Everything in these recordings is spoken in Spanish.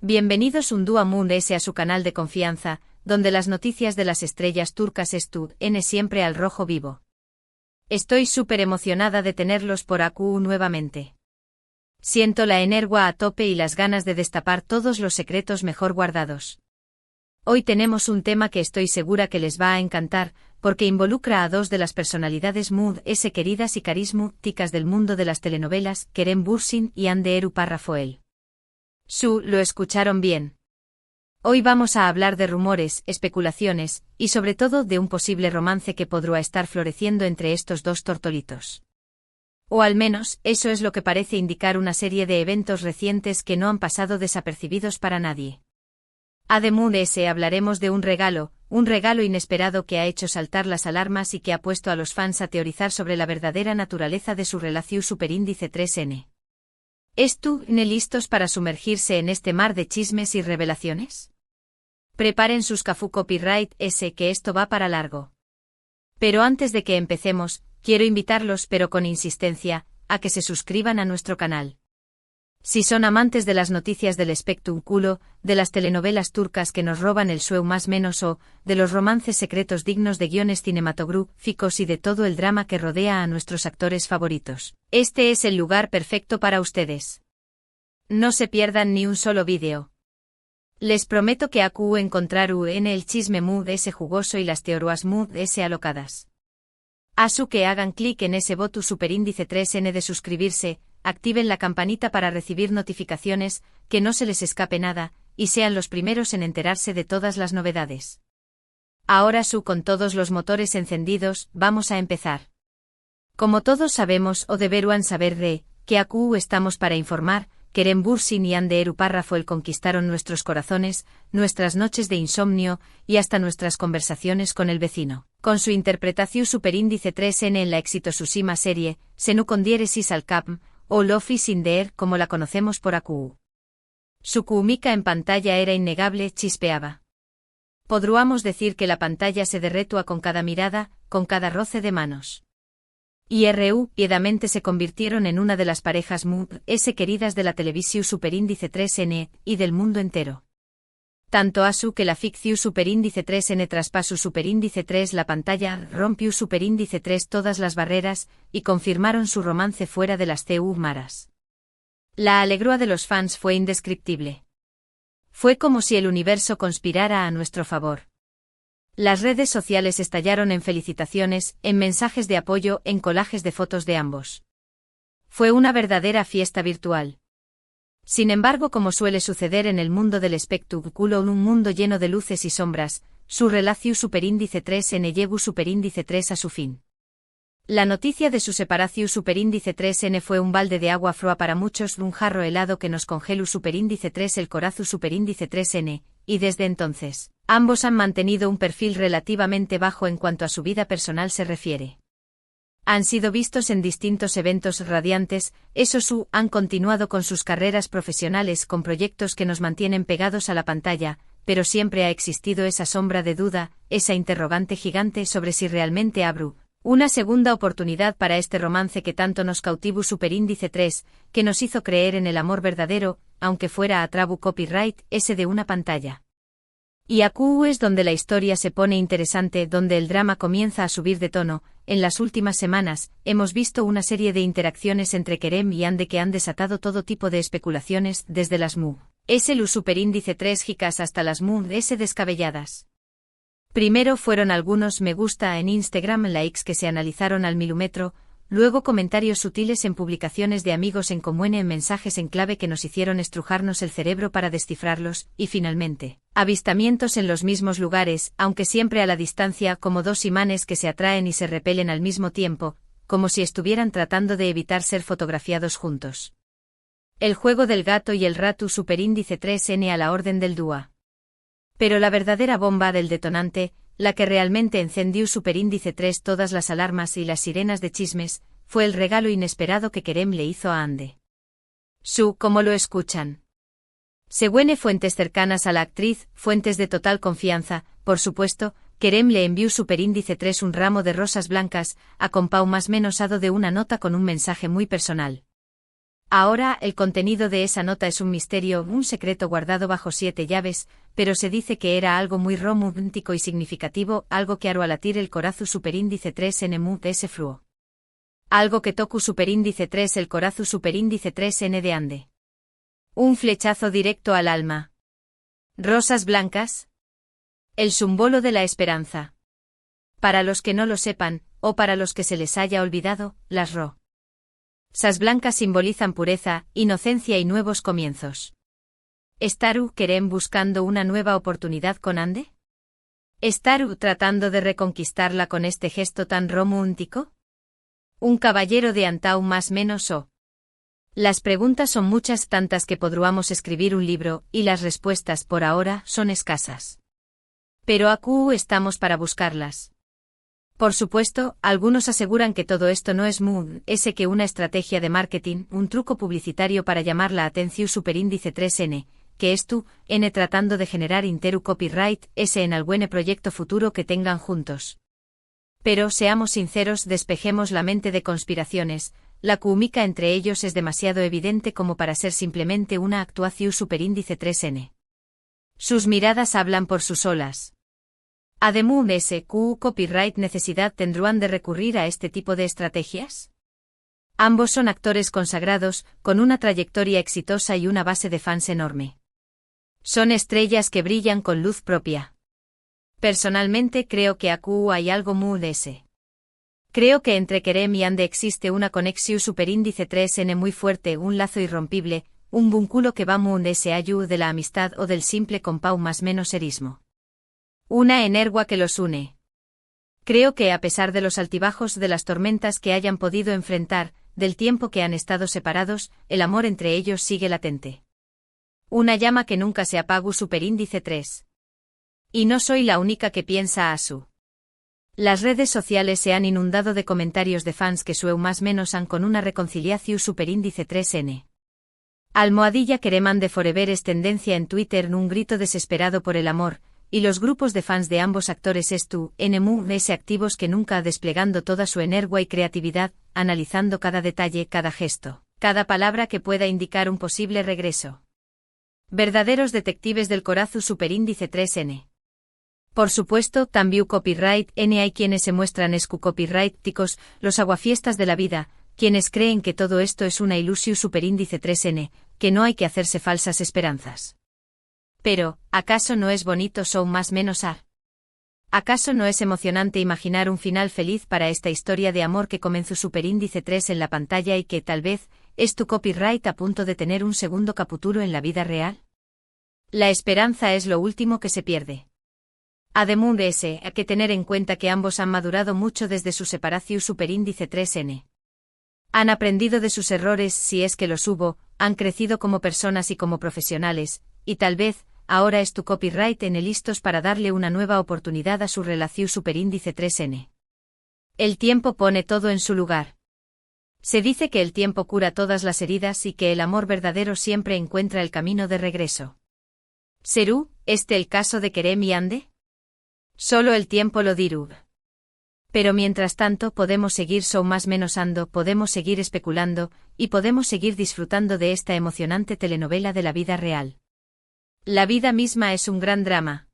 Bienvenidos un día Moon S a su canal de confianza, donde las noticias de las estrellas turcas están siempre al rojo vivo. Estoy súper emocionada de tenerlos por aquí nuevamente. Siento la energía a tope y las ganas de destapar todos los secretos mejor guardados. Hoy tenemos un tema que estoy segura que les va a encantar, porque involucra a dos de las personalidades Moon S queridas y carismáticas del mundo de las telenovelas, Kerem Bürsin y Hande Erupar Rafael. Lo escucharon bien. Hoy vamos a hablar de rumores, especulaciones, y sobre todo de un posible romance que podría estar floreciendo entre estos dos tortolitos. O al menos, eso es lo que parece indicar una serie de eventos recientes que no han pasado desapercibidos para nadie. De Moon S hablaremos de un regalo inesperado que ha hecho saltar las alarmas y que ha puesto a los fans a teorizar sobre la verdadera naturaleza de su relación superíndice 3N. ¿Están listos para sumergirse en este mar de chismes y revelaciones? Preparen sus Cafú Copyright S que esto va para largo. Pero antes de que empecemos, quiero invitarlos, pero con insistencia, a que se suscriban a nuestro canal. Si son amantes de las noticias del espectáculo, de las telenovelas turcas que nos roban el sueño más menos o, de los romances secretos dignos de guiones cinematográficos y de todo el drama que rodea a nuestros actores favoritos, este es el lugar perfecto para ustedes. No se pierdan ni un solo vídeo. Les prometo que aquí encontrarán el chisme Mood S jugoso y las teorías Mood S alocadas. Que hagan clic en ese botón superíndice 3N de suscribirse, activen la campanita para recibir notificaciones, que no se les escape nada, y sean los primeros en enterarse de todas las novedades. Ahora con todos los motores encendidos, vamos a empezar. Como todos sabemos o deberían saber que aquí estamos para informar, Kerem Bürsin y Hande Erupar Rafael conquistaron nuestros corazones, nuestras noches de insomnio, y hasta nuestras conversaciones con el vecino. Con su interpretación superíndice 3N en la exitosísima serie, Senu con diéresis al cap, o Love is in the air como la conocemos por aquí. Su química en pantalla era innegable, chispeaba. Podríamos decir que la pantalla se derretúa con cada mirada, con cada roce de manos. Y piedamente se convirtieron en una de las parejas Mood S queridas de la televisión superíndice 3N, y del mundo entero. Tanto que la ficción superíndice 3N traspasó superíndice 3 la pantalla, rompió superíndice 3 todas las barreras, y confirmaron su romance fuera de las maras. La alegría de los fans fue indescriptible. Fue como si el universo conspirara a nuestro favor. Las redes sociales estallaron en felicitaciones, en mensajes de apoyo, en collages de fotos de ambos. Fue una verdadera fiesta virtual. Sin embargo, como suele suceder en el mundo del espectáculo, un mundo lleno de luces y sombras, su relación superíndice 3N llevó superíndice 3 a su fin. La noticia de su separación superíndice 3N fue un balde de agua fría para muchos, un jarro helado que nos congeló superíndice 3 el corazón superíndice 3N, y desde entonces, ambos han mantenido un perfil relativamente bajo en cuanto a su vida personal se refiere. Han sido vistos en distintos eventos radiantes, han continuado con sus carreras profesionales con proyectos que nos mantienen pegados a la pantalla, pero siempre ha existido esa sombra de duda, esa interrogante gigante sobre si realmente habrá una segunda oportunidad para este romance que tanto nos cautivó superíndice 3, que nos hizo creer en el amor verdadero, aunque fuera a trabu copyright S de una pantalla. Y aquí es donde la historia se pone interesante, donde el drama comienza a subir de tono. En las últimas semanas, hemos visto una serie de interacciones entre Kerem y Hande que han desatado todo tipo de especulaciones, desde las Mood S superíndice 3 gicas hasta las Mood S descabelladas. Primero fueron algunos me gusta en Instagram likes que se analizaron al milímetro, luego comentarios sutiles en publicaciones de amigos en común en mensajes en clave que nos hicieron estrujarnos el cerebro para descifrarlos, y finalmente, avistamientos en los mismos lugares, aunque siempre a la distancia, como dos imanes que se atraen y se repelen al mismo tiempo, como si estuvieran tratando de evitar ser fotografiados juntos. El juego del gato y el ratu superíndice 3N a la orden del dúa. Pero la verdadera bomba del detonante, la que realmente encendió superíndice 3 todas las alarmas y las sirenas de chismes, fue el regalo inesperado que Kerem le hizo a Hande. ¿Cómo lo escuchan? Según fuentes cercanas a la actriz, fuentes de total confianza, por supuesto, Kerem le envió superíndice 3 un ramo de rosas blancas, acompañado más menos de una nota con un mensaje muy personal. Ahora, el contenido de esa nota es un misterio, un secreto guardado bajo 7 llaves, pero se dice que era algo muy romántico y significativo, algo que hará latir el corazón superíndice 3N mu S fluo. Algo que tocu superíndice 3 el corazón superíndice 3N de ande. Un flechazo directo al alma. Rosas blancas. El símbolo de la esperanza. Para los que no lo sepan, o para los que se les haya olvidado, las rosas blancas simbolizan pureza, inocencia y nuevos comienzos. ¿Estaru Kerem buscando una nueva oportunidad con Ande? ¿Estaru tratando de reconquistarla con este gesto tan romántico? ¿Un caballero de Antau más menos o? Las preguntas son muchas, tantas que podríamos escribir un libro, y las respuestas por ahora son escasas. Pero aquí estamos para buscarlas. Por supuesto, algunos aseguran que todo esto no es más que una estrategia de marketing, un truco publicitario para llamar la atención superíndice 3N, que es tú, N tratando de generar interu copyright, S en algún proyecto futuro que tengan juntos. Pero seamos sinceros, despejemos la mente de conspiraciones, la química entre ellos es demasiado evidente como para ser simplemente una actuación superíndice 3N. Sus miradas hablan por sus solas. Además de ese copyright necesidad tendrán de recurrir a este tipo de estrategias. Ambos son actores consagrados, con una trayectoria exitosa y una base de fans enorme. Son estrellas que brillan con luz propia. Personalmente creo que aquí hay algo muy de ese. Creo que entre Kerem y Ande existe una conexión superíndice 3N muy fuerte, un lazo irrompible, un vínculo que va muy de ese ayu de la amistad o del simple compau más menos erismo. Una energía que los une. Creo que a pesar de los altibajos, de las tormentas que hayan podido enfrentar, del tiempo que han estado separados, el amor entre ellos sigue latente. Una llama que nunca se apaga superíndice 3. Y no soy la única que piensa así. Las redes sociales se han inundado de comentarios de fans que su más menos han con una reconciliación superíndice 3N. Almohadilla Kereman de Forever es tendencia en Twitter en un grito desesperado por el amor, y los grupos de fans de ambos actores NMUS activos que nunca desplegando toda su energía y creatividad, analizando cada detalle, cada gesto, cada palabra que pueda indicar un posible regreso. Verdaderos detectives del corazón superíndice 3N. Por supuesto, también copyright N hay quienes se muestran copyrighticos, los aguafiestas de la vida, quienes creen que todo esto es una ilusión superíndice 3N, que no hay que hacerse falsas esperanzas. Pero, ¿acaso no es bonito son más menos ar? ¿Acaso no es emocionante imaginar un final feliz para esta historia de amor que comenzó superíndice 3 en la pantalla y que, tal vez, es tu copyright a punto de tener un segundo capítulo en la vida real? La esperanza es lo último que se pierde. Además de ese, hay que tener en cuenta que ambos han madurado mucho desde su separación superíndice 3N. Han aprendido de sus errores, si es que los hubo, han crecido como personas y como profesionales, y tal vez, ahora es tu copyright en listos para darle una nueva oportunidad a su relación superíndice 3N. El tiempo pone todo en su lugar. Se dice que el tiempo cura todas las heridas y que el amor verdadero siempre encuentra el camino de regreso. ¿Serú este el caso de Kerem y Ande? Solo el tiempo lo dirá. Pero mientras tanto podemos seguir más menos ando, podemos seguir especulando, y podemos seguir disfrutando de esta emocionante telenovela de la vida real. La vida misma es un gran drama.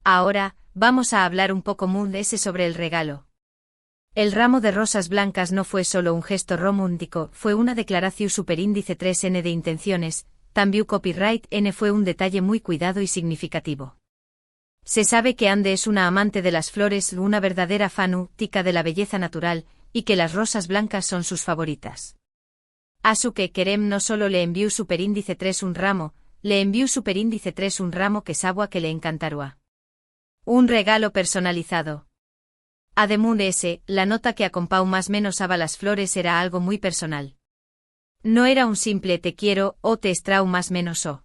Ahora, vamos a hablar un poco sobre el regalo. El ramo de rosas blancas no fue solo un gesto romántico, fue una declaración superíndice 3N de intenciones, también copyright N fue un detalle muy cuidado y significativo. Se sabe que Ande es una amante de las flores, una verdadera fanática de la belleza natural, y que las rosas blancas son sus favoritas. Así que Kerem no solo le envió superíndice 3 un ramo, le envió superíndice 3 un ramo que sabía que le encantaría. Un regalo personalizado. Además de ese, la nota que acompañó más menos a las flores era algo muy personal. No era un simple te quiero o te extraño más menos o.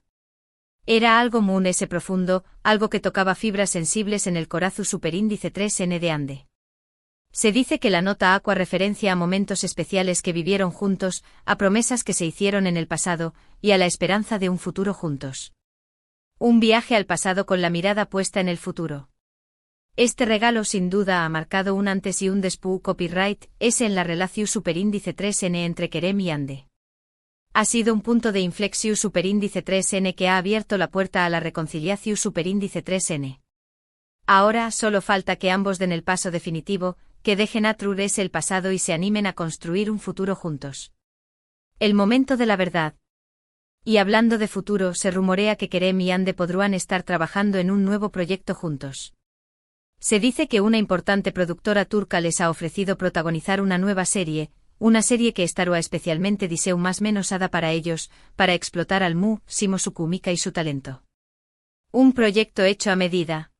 Era algo muy profundo, algo que tocaba fibras sensibles en el corazón superíndice 3N de Ande. Se dice que la nota hace referencia a momentos especiales que vivieron juntos, a promesas que se hicieron en el pasado, y a la esperanza de un futuro juntos. Un viaje al pasado con la mirada puesta en el futuro. Este regalo sin duda ha marcado un antes y un después copyright, es en la relación superíndice 3N entre Kerem y Ande. Ha sido un punto de inflexión superíndice 3n que ha abierto la puerta a la reconciliación superíndice 3n. Ahora solo falta que ambos den el paso definitivo, que dejen atrás el pasado y se animen a construir un futuro juntos. El momento de la verdad. Y hablando de futuro, se rumorea que Kerem y Hande podrán estar trabajando en un nuevo proyecto juntos. Se dice que una importante productora turca les ha ofrecido protagonizar una nueva serie, una serie que estará especialmente diseñada más menos para ellos, para explotar al Simo su química y su talento. Un proyecto hecho a medida.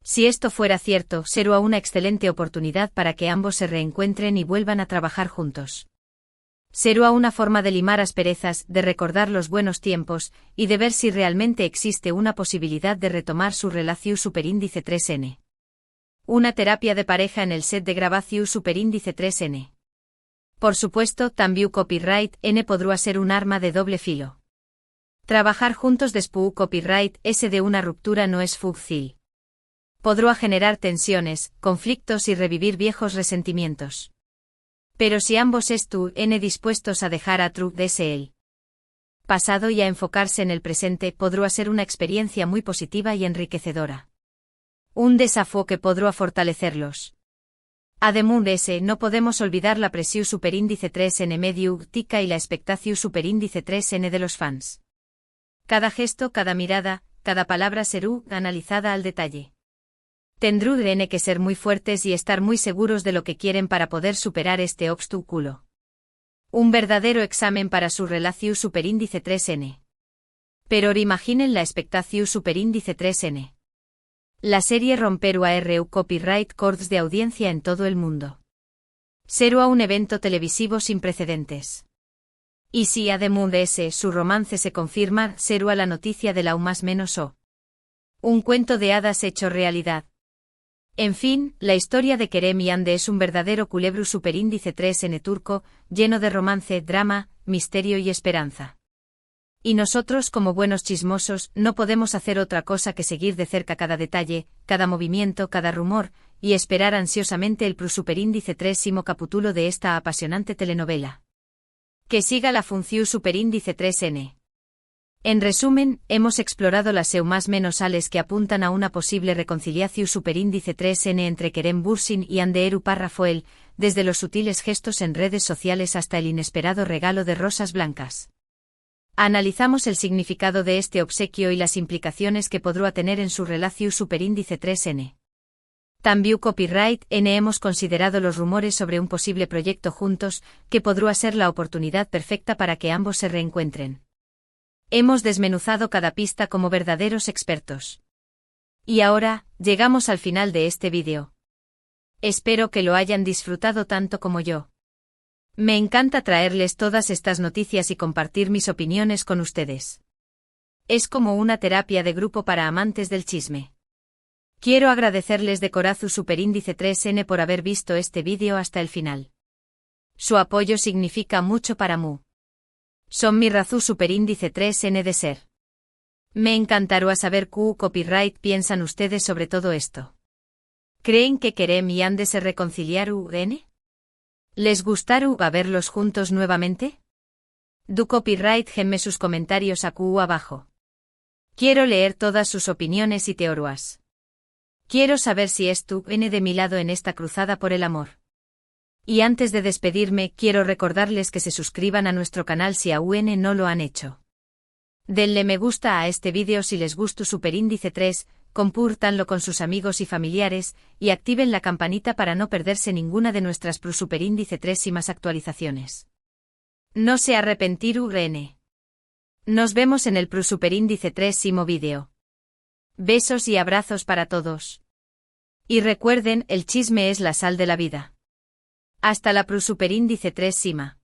Si esto fuera cierto, será una excelente oportunidad para que ambos se reencuentren y vuelvan a trabajar juntos. Será una forma de limar asperezas, de recordar los buenos tiempos, y de ver si realmente existe una posibilidad de retomar su relación superíndice 3n. Una terapia de pareja en el set de grabación superíndice 3n. Por supuesto, también copyright N podrá ser un arma de doble filo. Trabajar juntos después copyright S de una ruptura no es fácil. Podrá generar tensiones, conflictos y revivir viejos resentimientos. Pero si ambos están dispuestos a dejar atrás el pasado y a enfocarse en el presente, podrá ser una experiencia muy positiva y enriquecedora. Un desafío que podrá fortalecerlos. Además de ese, no podemos olvidar la presión superíndice 3n mediática y la expectación superíndice 3n de los fans. Cada gesto, cada mirada, cada palabra será analizada al detalle. Tendrán que ser muy fuertes y estar muy seguros de lo que quieren para poder superar este obstáculo. Un verdadero examen para su relación superíndice 3n. Pero imaginen la expectación superíndice 3n. La serie romperá copyright records de audiencia en todo el mundo. Será un evento televisivo sin precedentes. Y si además de ese su romance se confirma, será la noticia de la más menos o. Un cuento de hadas hecho realidad. En fin, la historia de Kerem y Hande es un verdadero culebro superíndice 3n turco, lleno de romance, drama, misterio y esperanza. Y nosotros, como buenos chismosos, no podemos hacer otra cosa que seguir de cerca cada detalle, cada movimiento, cada rumor, y esperar ansiosamente el superíndice 3º capítulo de esta apasionante telenovela. Que siga la función superíndice 3n. En resumen, hemos explorado las más menos ales que apuntan a una posible reconciliación superíndice 3n entre Kerem Bürsin y Hande Erupar Rafael, desde los sutiles gestos en redes sociales hasta el inesperado regalo de rosas blancas. Analizamos el significado de este obsequio y las implicaciones que podrá tener en su relación superíndice 3n. También copyright N hemos considerado los rumores sobre un posible proyecto juntos, que podrá ser la oportunidad perfecta para que ambos se reencuentren. Hemos desmenuzado cada pista como verdaderos expertos. Y ahora, llegamos al final de este vídeo. Espero que lo hayan disfrutado tanto como yo. Me encanta traerles todas estas noticias y compartir mis opiniones con ustedes. Es como una terapia de grupo para amantes del chisme. Quiero agradecerles de corazón superíndice 3n por haber visto este vídeo hasta el final. Su apoyo significa mucho para mí. Son mi razón superíndice 3n de ser. Me encantaría saber qué copyright piensan ustedes sobre todo esto. ¿Creen que Kerem y Hande se reconciliarán? ¿Les gustaría verlos juntos nuevamente? Du copyright genme sus comentarios aquí abajo. Quiero leer todas sus opiniones y teorías. Quiero saber si estuvieron de mi lado en esta cruzada por el amor. Y antes de despedirme, quiero recordarles que se suscriban a nuestro canal si aún no lo han hecho. Denle me gusta a este vídeo si les gustó superíndice 3, compártanlo con sus amigos y familiares, y activen la campanita para no perderse ninguna de nuestras superíndice 3 y más actualizaciones. No se arrepentirán. Nos vemos en el superíndice 3º vídeo. Besos y abrazos para todos. Y recuerden, el chisme es la sal de la vida. Hasta la superíndice 3 Sima.